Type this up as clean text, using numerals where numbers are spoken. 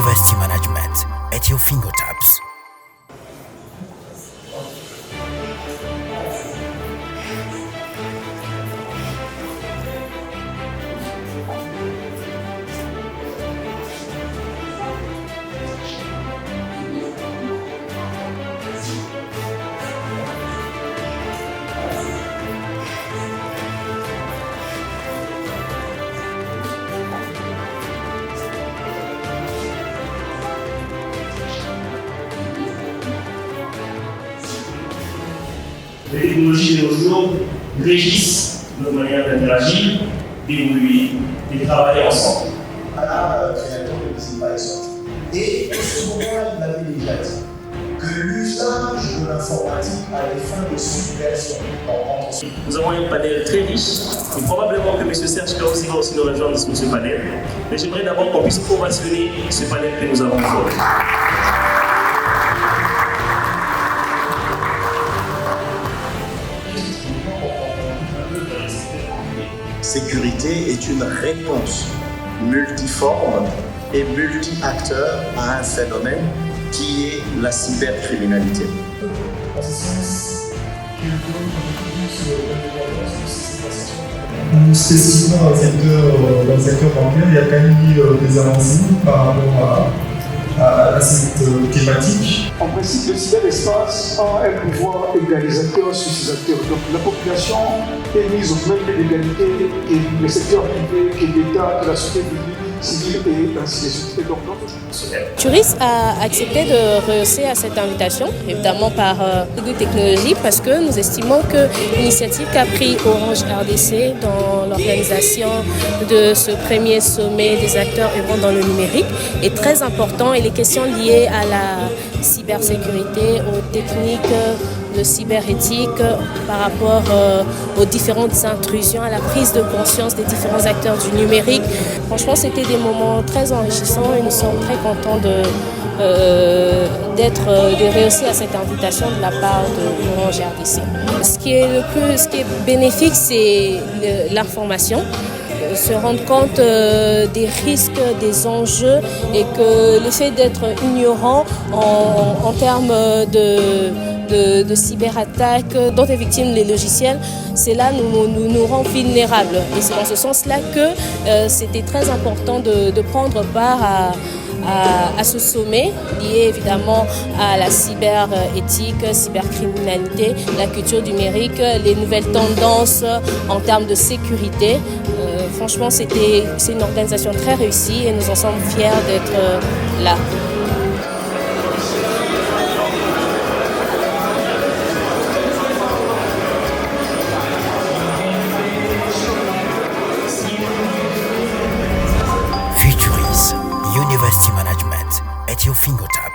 University Management at your fingertips. Les technologies de nos jours régissent notre manière d'interagir, d'évoluer et de travailler ensemble. À la créateur de l'usine par exemple. Et ce moment-là, il avait déjà dit que l'usage de l'informatique à des fins de subversion. Nous avons un panel très riche, et probablement que M. Serge Kaossi va aussi nous rejoindre sur ce panel. Mais j'aimerais d'abord qu'on puisse ovationner ce panel que nous avons formé. Sécurité est une réponse multiforme et multi-acteur à un phénomène qui est la cybercriminalité. Spécifiquement dans le secteur bancaire, il y a quand même eu des avancées par rapport à cette thématique. En principe, le cyberespace a un pouvoir égalisateur sur ses acteurs. Donc la population est mise au même pied d'égalité que le secteur privé, que l'État, que la société civile et ainsi de suite. Turis a accepté de rehausser à cette invitation, évidemment par Google Technologies, parce que nous estimons que l'initiative qu'a pris Orange RDC dans l'organisation de ce premier sommet des acteurs œuvrant dans le numérique est très important et les questions liées à la cybersécurité, aux techniques de cyberéthique par rapport aux différentes intrusions, à la prise de conscience des différents acteurs du numérique. Franchement, c'était des moments très enrichissants et nous sommes très contents de rehausser à cette invitation de la part de Orange RDC. Ce qui est bénéfique, c'est l'information. Se rendre compte des risques, des enjeux et que le fait d'être ignorant en termes de cyberattaques dont est victime les logiciels, c'est là nous rend vulnérables. Et c'est dans ce sens-là que c'était très important de prendre part à ce sommet lié évidemment à la cyberéthique, cybercriminalité, la culture numérique, les nouvelles tendances en termes de sécurité. Franchement, c'est une organisation très réussie et nous en sommes fiers d'être là. Futuris University Management at your fingertips.